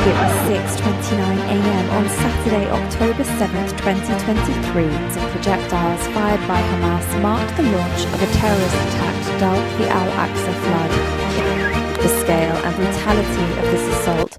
It was 6:29 a.m. on Saturday, October 7th, 2023. Some projectiles fired by Hamas marked the launch of a terrorist attack dubbed the Al-Aqsa Flood. The scale and brutality of this assault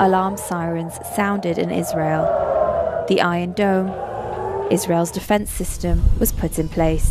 Alarm sirens sounded in Israel. The Iron Dome, Israel's defense system, was put in place.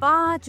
5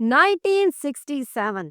1967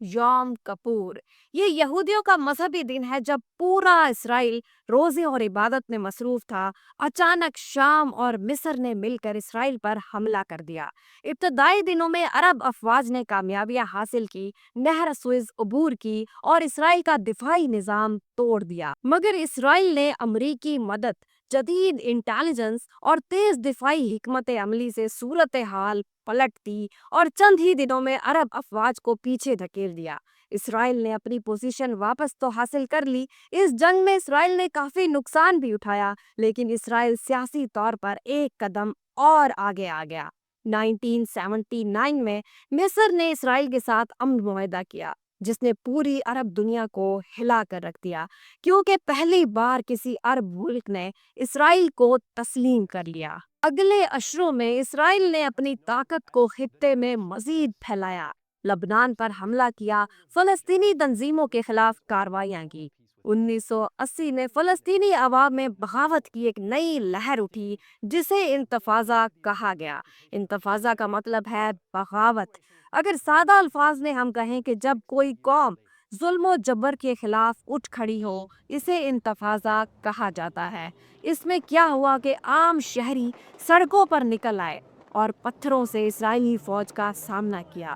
یوم کپور یہ یہودیوں کا مذہبی دن ہے جب پورا اسرائیل روزے اور عبادت میں مصروف تھا۔ اچانک شام اور مصر نے مل کر اسرائیل پر حملہ کر دیا۔ ابتدائی دنوں میں عرب افواج نے کامیابیاں حاصل کی، نہر سوئز عبور کی اور اسرائیل کا دفاعی نظام توڑ دیا، مگر اسرائیل نے امریکی مدد، جدید انٹیلیجنس اور تیز دفاعی حکمت عملی سے صورتحال پلٹ دی اور چند ہی دنوں میں عرب افواج کو پیچھے دھکیل دیا۔ اسرائیل نے اپنی پوزیشن واپس تو حاصل کر لی۔ اس جنگ میں اسرائیل نے کافی نقصان بھی اٹھایا، لیکن اسرائیل سیاسی طور پر ایک قدم اور آگے آ گیا۔ 1979 میں مصر نے اسرائیل کے ساتھ امن معاہدہ کیا، جس نے پوری عرب دنیا کو ہلا کر رکھ دیا، کیونکہ پہلی بار کسی عرب ملک نے اسرائیل کو تسلیم کر لیا۔ اگلے اشروں میں اسرائیل نے اپنی طاقت کو خطے میں مزید پھیلایا، لبنان پر حملہ کیا، فلسطینی تنظیموں کے خلاف کارروائیاں کی۔ 1980 میں فلسطینی عوام میں بغاوت کی ایک نئی لہر اٹھی جسے انتفاضہ کہا گیا۔ انتفاضہ کا مطلب ہے بغاوت۔ اگر سادہ الفاظ میں ہم کہیں کہ جب کوئی قوم ظلم و جبر کے خلاف اٹھ کھڑی ہو، اسے انتفاضہ کہا جاتا ہے۔ اس میں کیا ہوا کہ عام شہری سڑکوں پر نکل آئے اور پتھروں سے اسرائیلی فوج کا سامنا کیا۔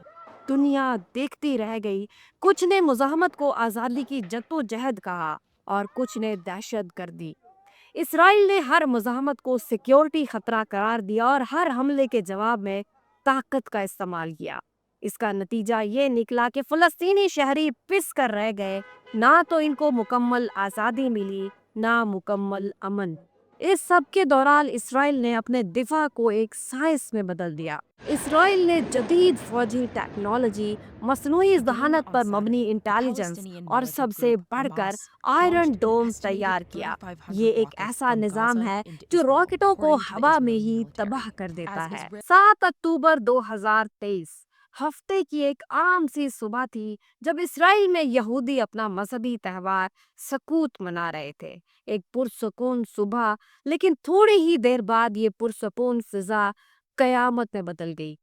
دنیا دیکھتی رہ گئی۔ کچھ نے مزاحمت کو آزادی کی جدوجہد کہا اور کچھ نے دہشت گردی۔ اسرائیل نے ہر مزاحمت کو سیکیورٹی خطرہ قرار دیا اور ہر حملے کے جواب میں طاقت کا استعمال کیا۔ اس کا نتیجہ یہ نکلا کہ فلسطینی شہری پس کر رہ گئے، نہ تو ان کو مکمل آزادی ملی، نہ مکمل امن۔ اس سب کے دوران اسرائیل نے اپنے دفاع کو ایک سائنس میں بدل دیا۔ اسرائیل نے جدید فوجی ٹیکنالوجی، مصنوعی ذہانت پر مبنی انٹیلیجنس اور سب سے بڑھ کر آئرن ڈوم تیار کیا۔ یہ ایک ایسا نظام ہے جو راکٹوں کو ہوا میں ہی تباہ کر دیتا ہے۔ 7 اکتوبر 2023 ہفتے کی ایک عام سی صبح تھی جب اسرائیل میں یہودی اپنا مذہبی تہوار سکوت منا رہے تھے۔ ایک پرسکون صبح، لیکن تھوڑی ہی دیر بعد یہ پرسکون فضا قیامت میں بدل گئی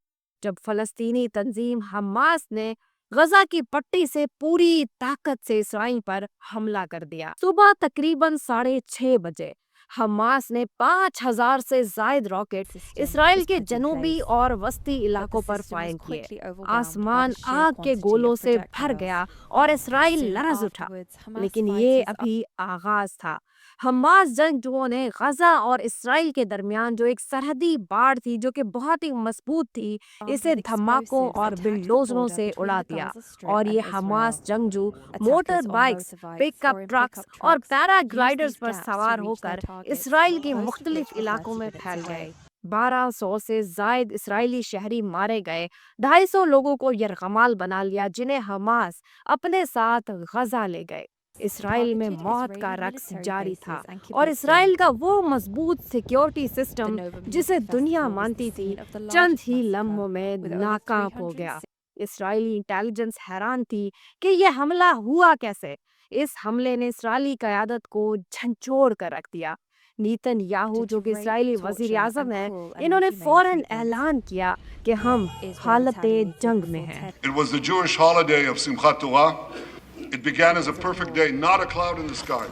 جب فلسطینی تنظیم حماس نے غزہ کی پٹی سے پوری طاقت سے اسرائیل پر حملہ کر دیا۔ صبح تقریباً 6:30 بجے حماس نے 5000 سے زائد راکٹ اسرائیل کے جنوبی اور وسطی علاقوں پر فائر کیے۔ آسمان آگ کے گولوں سے بھر گیا اور اسرائیل لرز اٹھا، لیکن یہ ابھی آغاز تھا۔ حماس جنگجوؤں نے غزہ اور اسرائیل کے درمیان جو ایک سرحدی باڑ تھی جو کہ بہت ہی مضبوط تھی، اسے دھماکوں اور بلڈوزروں سے اڑا دیا، اور یہ حماس جنگجو موٹر بائکس، پک اپ ٹرکس اور پیرا گلائڈرز پر سوار ہو کر اسرائیل کے مختلف علاقوں میں پھیل گئے۔ 1200 سے زائد اسرائیلی شہری مارے گئے، 250 لوگوں کو یرغمال بنا لیا جنہیں حماس اپنے ساتھ غزہ لے گئے۔ اسرائیل میں موت کا رقص جاری تھا، اور اسرائیل کا وہ مضبوط سیکیورٹی سسٹم جسے دنیا مانتی تھی، چند ہی لمحوں میں ناکام ہو گیا۔ اسرائیلی انٹیلیجنس حیران تھی کہ یہ حملہ ہوا کیسے۔ اس حملے نے اسرائیلی قیادت کو جھنجھوڑ کر رکھ دیا۔ نیتن یاہو جو کہ اسرائیلی وزیر اعظم ہیں، انہوں نے فوراً اعلان کیا کہ ہم حالت جنگ میں ہیں۔ It was the Jewish holiday of Simchat Torah. It began as a perfect day, not a cloud in the sky.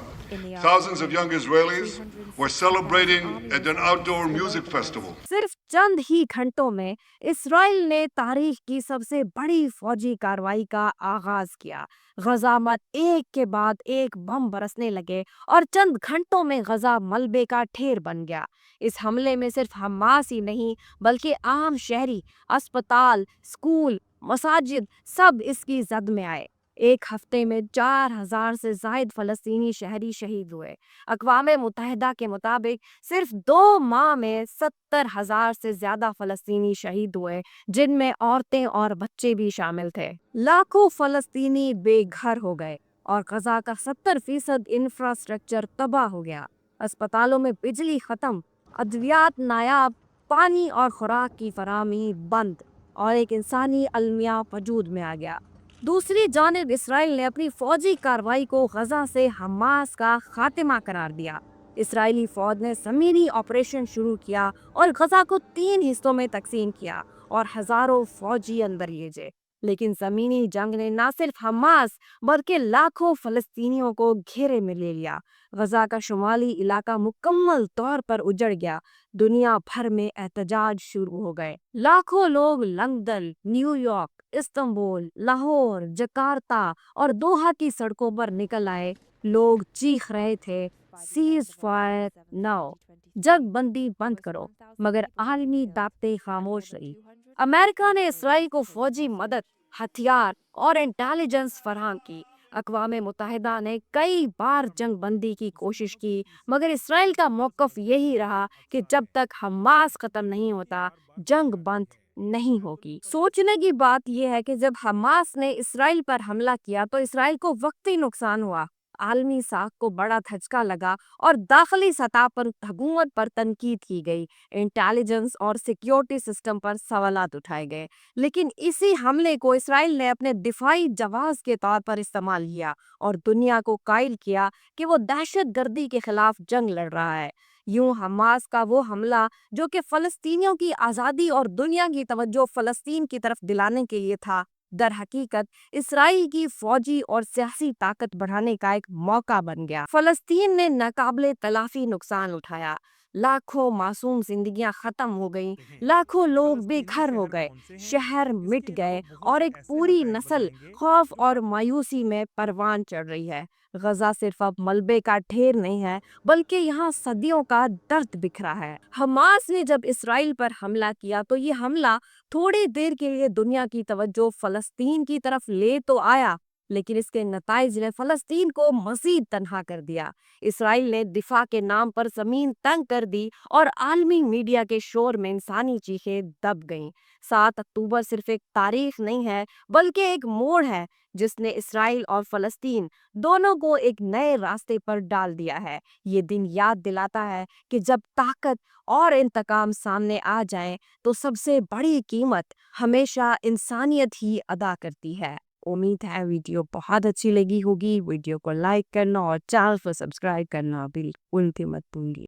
Thousands of young Israelis were celebrating at an outdoor music festival. صرف چند ہی گھنٹوں میں اسرائیل نے تاریخ کی سب سے بڑی فوجی کارروائی کا آغاز کیا۔ غزہ پر ایک کے بعد ایک بم برسنے لگے اور چند گھنٹوں میں غزہ ملبے کا ڈھیر بن گیا۔ اس حملے میں صرف حماس ہی نہیں بلکہ عام شہری، اسپتال، اسکول، مساجد سب اس کی زد میں آئے۔ ایک ہفتے میں 4000 سے زائد فلسطینی شہری شہید ہوئے۔ اقوام متحدہ کے مطابق صرف 2 ماہ میں 70,000 سے زیادہ فلسطینی شہید ہوئے، جن میں عورتیں اور بچے بھی شامل تھے۔ لاکھوں فلسطینی بے گھر ہو گئے اور غزہ کا 70% انفراسٹرکچر تباہ ہو گیا۔ اسپتالوں میں بجلی ختم، ادویات نایاب، پانی اور خوراک کی فراہمی بند، اور ایک انسانی المیہ وجود میں آ گیا۔ دوسری جانب اسرائیل نے اپنی فوجی کارروائی کو غزہ سے حماس کا خاتمہ قرار دیا۔ اسرائیلی فوج نے زمینی آپریشن شروع کیا اور غزہ کو 3 حصوں میں تقسیم کیا اور ہزاروں فوجی اندر بھیجے۔ لیکن زمینی جنگ نے نہ صرف حماس بلکہ لاکھوں فلسطینیوں کو گھیرے میں لے لیا۔ غزہ کا شمالی علاقہ مکمل طور پر اجڑ گیا۔ دنیا بھر میں احتجاج شروع ہو گئے۔ لاکھوں لوگ London, new York, Istanbul, Lahore, Jakarta اور دوحہ کی سڑکوں پر نکل آئے۔ لوگ چیخ رہے تھے، سیز فائر ناؤ، جنگ بندی بند کرو، مگر عالمی طاقتیں خاموش رہی۔ امریکہ نے اسرائیل کو فوجی مدد، ہتھیار اور انٹیلیجنس فراہم کی۔ اقوام متحدہ نے کئی بار جنگ بندی کی کوشش کی، مگر اسرائیل کا موقف یہی رہا کہ جب تک حماس ختم نہیں ہوتا، جنگ بند نہیں ہوگی۔ سوچنے کی بات یہ ہے کہ جب حماس نے اسرائیل پر حملہ کیا تو اسرائیل کو وقتی نقصان ہوا، عالمی ساکھ کو بڑا دھچکا لگا اور داخلی سطح پر حکومت پر تنقید کی گئی، انٹیلیجنس اور سیکیورٹی سسٹم پر سوالات اٹھائے گئے۔ لیکن اسی حملے کو اسرائیل نے اپنے دفاعی جواز کے طور پر استعمال کیا اور دنیا کو قائل کیا کہ وہ دہشت گردی کے خلاف جنگ لڑ رہا ہے۔ یوں حماس کا وہ حملہ جو کہ فلسطینیوں کی آزادی اور دنیا کی توجہ فلسطین کی طرف دلانے کے لیے تھا، در حقیقت اسرائیل کی فوجی اور سیاسی طاقت بڑھانے کا ایک موقع بن گیا۔ فلسطین نے ناقابل تلافی نقصان اٹھایا، لاکھوں معصوم زندگیاں ختم ہو گئیں، لاکھوں لوگ بے گھر ہو گئے، شہر مٹ گئے اور ایک پوری نسل خوف اور مایوسی میں پروان چڑھ رہی ہے۔ غزہ صرف اب ملبے کا ڈھیر نہیں ہے بلکہ یہاں صدیوں کا درد بکھرا ہے۔ حماس نے جب اسرائیل پر حملہ کیا تو یہ حملہ تھوڑی دیر کے لیے دنیا کی توجہ فلسطین کی طرف لے تو آیا، لیکن اس کے نتائج نے فلسطین کو مزید تنہا کر دیا۔ اسرائیل نے دفاع کے نام پر زمین تنگ کر دی اور عالمی میڈیا کے شور میں انسانی چیخیں دب گئیں۔ 7 اکتوبر صرف ایک تاریخ نہیں ہے بلکہ ایک موڑ ہے جس نے اسرائیل اور فلسطین دونوں کو ایک نئے راستے پر ڈال دیا ہے۔ یہ دن یاد دلاتا ہے کہ جب طاقت اور انتقام سامنے آ جائیں تو سب سے بڑی قیمت ہمیشہ انسانیت ہی ادا کرتی ہے۔ امید ہے ویڈیو بہت اچھی لگی ہوگی۔ ویڈیو کو لائک کرنا اور چینل کو سبسکرائب کرنا بالکل مت بھولیے۔